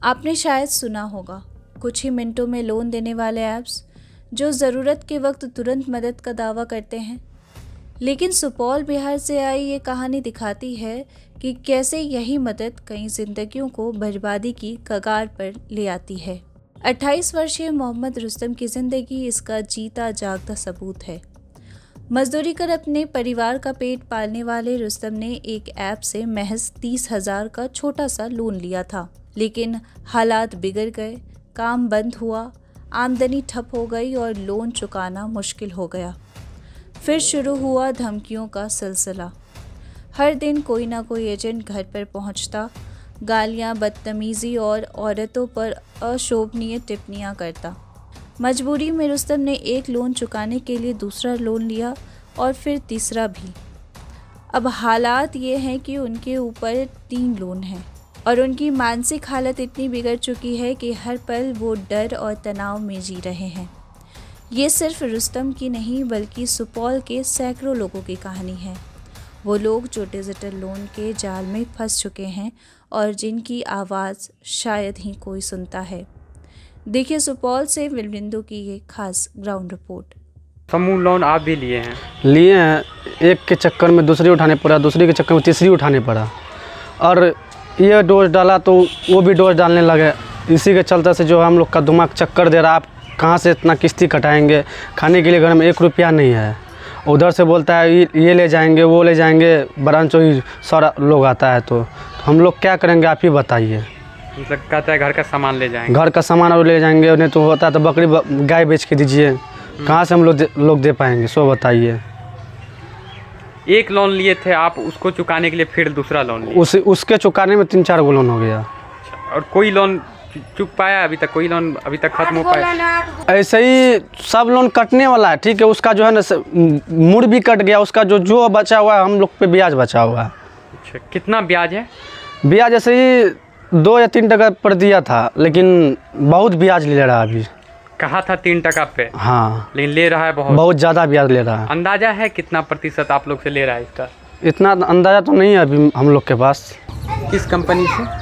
आपने शायद सुना होगा कुछ ही मिनटों में लोन देने वाले ऐप्स जो ज़रूरत के वक्त तुरंत मदद का दावा करते हैं। लेकिन सुपौल बिहार से आई ये कहानी दिखाती है कि कैसे यही मदद कई जिंदगियों को बर्बादी की कगार पर ले आती है। 28 वर्षीय मोहम्मद रुस्तम की ज़िंदगी इसका जीता जागता सबूत है। मजदूरी कर अपने परिवार का पेट पालने वाले रुस्तम ने एक ऐप से महज 30,000 का छोटा सा लोन लिया था, लेकिन हालात बिगड़ गए, काम बंद हुआ, आमदनी ठप हो गई और लोन चुकाना मुश्किल हो गया। फिर शुरू हुआ धमकियों का सिलसिला। हर दिन कोई ना कोई एजेंट घर पर पहुंचता, गालियां, बदतमीज़ी और औरतों पर अशोभनीय टिप्पणियां करता। मजबूरी में रुस्तम ने एक लोन चुकाने के लिए दूसरा लोन लिया और फिर तीसरा भी। अब हालात ये हैं कि उनके ऊपर 3 लोन हैं और उनकी मानसिक हालत इतनी बिगड़ चुकी है कि हर पल वो डर और तनाव में जी रहे हैं। ये सिर्फ रुस्तम की नहीं बल्कि सुपौल के सैकड़ों लोगों की कहानी है। वो लोग जो डिजिटल लोन के जाल में फंस चुके हैं और जिनकी आवाज़ शायद ही कोई सुनता है। देखिए सुपौल से विलबिंदु की ये खास ग्राउंड रिपोर्ट। समूह लोन आप भी लिए हैं, एक के चक्कर में दूसरी उठाने पड़ा, दूसरी के चक्कर में तीसरी उठाने पड़ा और ये डोज डाला तो वो भी डोज डालने लगे। इसी के चलते से जो हम लोग का दिमाग चक्कर दे रहा, आप कहाँ से इतना किस्ती कटाएंगे, खाने के लिए घर में 1 रुपया नहीं है। उधर से बोलता है ये ले जाएंगे, वो ले जाएंगे, ब्रांचों ही सारा लोग आता है तो हम लोग क्या करेंगे आप ही बताइए। मतलब कहता है घर का सामान ले जाएंगे, घर का सामान और ले जाएंगे, नहीं तो होता है तो बकरी गाय बेच के दीजिए, कहाँ से हम लोग दे पाएंगे, सो बताइए। एक लोन लिए थे आप, उसको चुकाने के लिए फिर दूसरा लोन लिया। उसके चुकाने में 3-4 गो लोन हो गया। और कोई लोन चुक पाया अभी तक? कोई लोन अभी तक खत्म हो पाया? ऐसे ही सब लोन कटने वाला है, ठीक है। उसका जो है ना मूड भी कट गया, उसका जो बचा हुआ है हम लोग पे ब्याज बचा हुआ है। अच्छा, कितना ब्याज है? ब्याज ऐसे ही 2 या 3 टका पर दिया था, लेकिन बहुत ब्याज ले रहा है अभी। कहा था 3 टका पे, हाँ, लेकिन ले रहा है बहुत ज़्यादा ब्याज ले रहा है। अंदाजा है कितना प्रतिशत आप लोग से ले रहा है इसका? इतना अंदाजा तो नहीं है अभी हम लोग के पास। किस कंपनी से?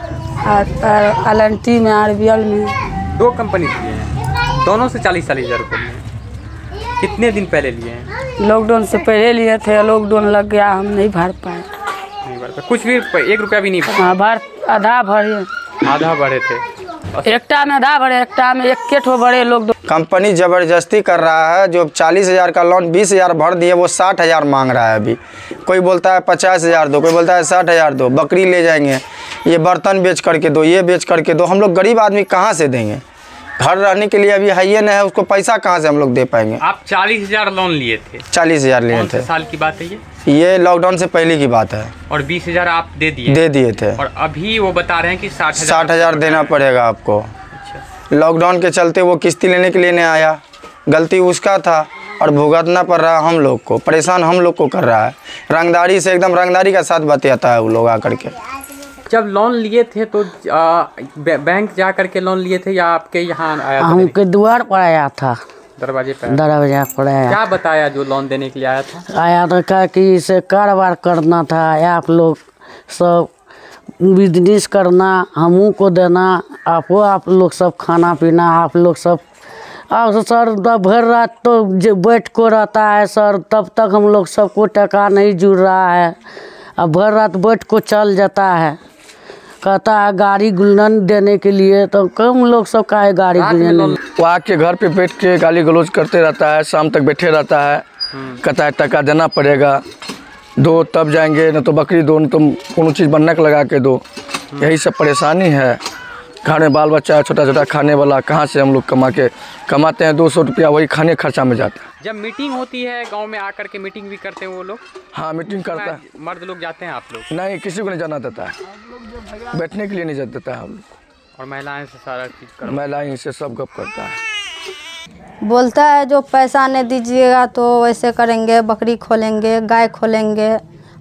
LNT में, RBL में। 2 कंपनी से लिए हैं, दोनों से 40-40 हज़ार रुपये लिए। कितने दिन पहले लिए हैं? लॉकडाउन से पहले लिए थे, लॉकडाउन लग गया, हम नहीं भर पाए। नहीं भर पाए? कुछ भी 1 रुपया भी नहीं भरा? हाँ, आधा भरे। आधा भरे थे? एकटा में आधा भरे, एकटा में 1 ठो भरे। लोग कंपनी ज़बरदस्ती कर रहा है। जो 40,000 का लोन 20,000 भर दिए, वो 60,000 मांग रहा है अभी। कोई बोलता है 50,000 दो, कोई बोलता है 60,000 दो, बकरी ले जाएंगे, ये बर्तन बेच करके दो, ये बेच करके दो। हम लोग गरीब आदमी कहाँ से देंगे? घर रहने के लिए अभी है ये नहीं है, उसको पैसा कहाँ से हम लोग दे पाएंगे? आप 40,000 लोन लिए थे? 40,000 लिए थे। साल की बात है ये लॉकडाउन से पहले की बात है। और 20,000 आप दे दिए थे। और अभी वो बता रहे हैं कि 60,000 देना पड़ेगा आपको। अच्छा। लॉकडाउन के चलते वो किस्ती लेने के लिए नहीं आया, गलती उसका था और भुगतना पड़ रहा हम लोग को, परेशान हम लोग को कर रहा है। रंगदारी से एकदम रंगदारी का साथ बतियाता है वो लोग आकर के। जब लोन लिए थे तो बैंक जा करके लोन लिए थे या आपके यहाँ आया था? हमके द्वार पर आया था, दरवाजे पर आया। क्या बताया जो लोन देने के लिए आया था? आया था कहा कि इसे कारोबार करना था, आप लोग सब बिजनेस करना, हमू को देना, आप लोग सब खाना पीना, आप लोग सब। अब सर भर रात तो बैठ को रहता है सर, तब तक हम लोग सबको टका नहीं जुड़ रहा है। अब भर रात बैठ को चल जाता है, कहता है गाड़ी गुलन देने के लिए, तो कम लोग सब का है गाड़ी गुलन। वो आके घर पे बैठ के गाली गलौज करते रहता है, शाम तक बैठे रहता है, कहता है टका देना पड़ेगा, दो तब जाएंगे, न तो बकरी दो, न तो कोनो चीज़ बनने के लगा के दो। यही सब परेशानी है। घर में बाल बच्चा है छोटा छोटा खाने वाला, कहाँ से हम लोग कमाते हैं? 200 रुपया वही खाने खर्चा में जाता है। जब मीटिंग होती है गांव में आकर के मीटिंग भी करते हैं वो लोग? हाँ, मीटिंग करता है। मर्द लोग जाते हैं? आप लोग नहीं, किसी को नहीं जाना देता है, बैठने के लिए नहीं जाता देता है हम लोग। और महिलाएं से सारा चीज़ महिलाएं से सब गप करता है। बोलता है जो पैसा नहीं दीजिएगा तो वैसे करेंगे, बकरी खोलेंगे, गाय खोलेंगे।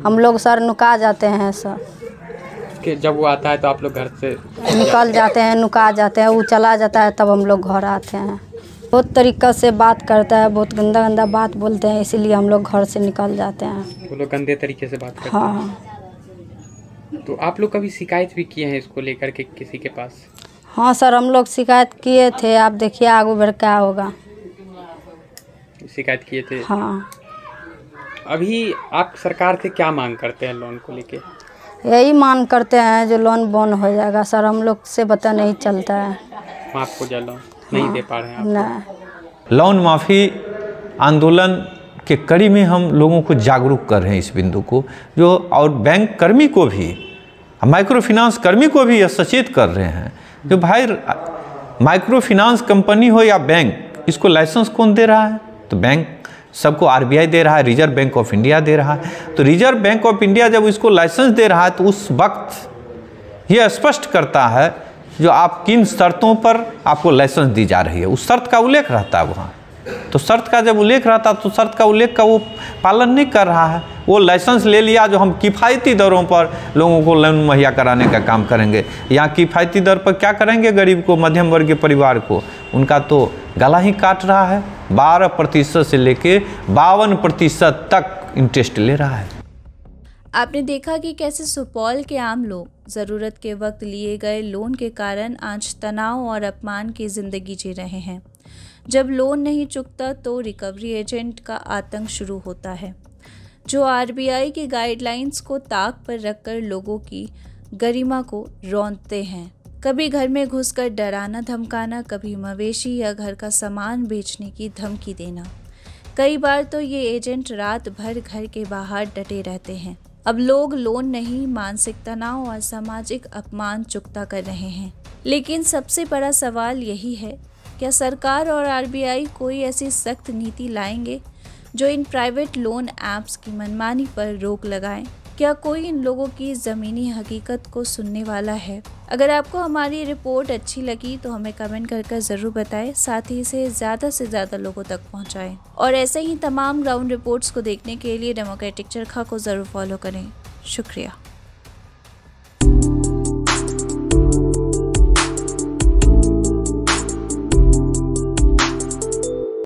हम लोग सर नुका जाते हैं सर। कि जब वो आता है तो आप लोग घर से निकल जाते हैं, नुका जाते हैं। वो चला जाता है तब हम लोग घर आते हैं। बहुत तरीक़ा से बात करता है, बहुत गंदा गंदा बात बोलते हैं, इसीलिए हम लोग घर से निकल जाते हैं। वो लोग गंदे तरीके से बात करते हैं? हाँ। तो आप लोग कभी शिकायत भी किए हैं इसको लेकर के किसी के पास? हाँ सर, हम लोग शिकायत किए थे, आप देखिए आगे बढ़ क्या होगा। शिकायत किए थे? हाँ। अभी आप सरकार से क्या मांग करते हैं लोन को लेके? यही मांग करते हैं जो लोन बंद हो जाएगा सर, हम लोग से पता नहीं चलता है। माफ हो जाए लोन नहीं दे पा रहे हैं आप? नहीं। लोन माफ़ी आंदोलन के कड़ी में हम लोगों को जागरूक कर रहे हैं इस बिंदु को, जो और बैंक कर्मी को भी, माइक्रो फाइनेंस कर्मी को भी यह सचेत कर रहे हैं कि भाई माइक्रो फाइनेंस कंपनी हो या बैंक, इसको लाइसेंस कौन दे रहा है? तो बैंक सबको RBI दे रहा है, रिजर्व बैंक ऑफ इंडिया दे रहा है। तो रिजर्व बैंक ऑफ इंडिया जब इसको लाइसेंस दे रहा है तो उस वक्त यह स्पष्ट करता है जो आप किन शर्तों पर आपको लाइसेंस दी जा रही है, उस शर्त का उल्लेख रहता है वहाँ। तो शर्त का जब उल्लेख रहता तो शर्त का उल्लेख का वो पालन नहीं कर रहा है। वो लाइसेंस ले लिया जो हम किफ़ायती दरों पर लोगों को लोन मुहैया कराने का काम करेंगे। यहाँ किफ़ायती दर पर क्या करेंगे? गरीब को, मध्यम वर्ग के परिवार को, उनका तो गला ही काट रहा है। 12% से लेके 52% तक इंटरेस्ट ले रहा है। आपने देखा कि कैसे सुपौल के आम लोग ज़रूरत के वक्त लिए गए लोन के कारण आज तनाव और अपमान की ज़िंदगी जी रहे हैं। जब लोन नहीं चुकता तो रिकवरी एजेंट का आतंक शुरू होता है, जो RBI की गाइडलाइंस को ताक पर रखकर लोगों की गरिमा को रौंदते हैं। कभी घर में घुसकर डराना धमकाना, कभी मवेशी या घर का सामान बेचने की धमकी देना। कई बार तो ये एजेंट रात भर घर के बाहर डटे रहते हैं। अब लोग लोन नहीं, मानसिक तनाव और सामाजिक अपमान चुकता कर रहे हैं। लेकिन सबसे बड़ा सवाल यही है, क्या सरकार और RBI कोई ऐसी सख्त नीति लाएंगे जो इन प्राइवेट लोन ऐप्स की मनमानी पर रोक लगाएं? क्या कोई इन लोगों की ज़मीनी हकीकत को सुनने वाला है? अगर आपको हमारी रिपोर्ट अच्छी लगी तो हमें कमेंट कर ज़रूर बताएं, साथ ही इसे ज़्यादा से ज़्यादा लोगों तक पहुंचाएं। और ऐसे ही तमाम ग्राउंड रिपोर्ट्स को देखने के लिए डेमोक्रेटिक चरखा को ज़रूर फॉलो करें। शुक्रिया।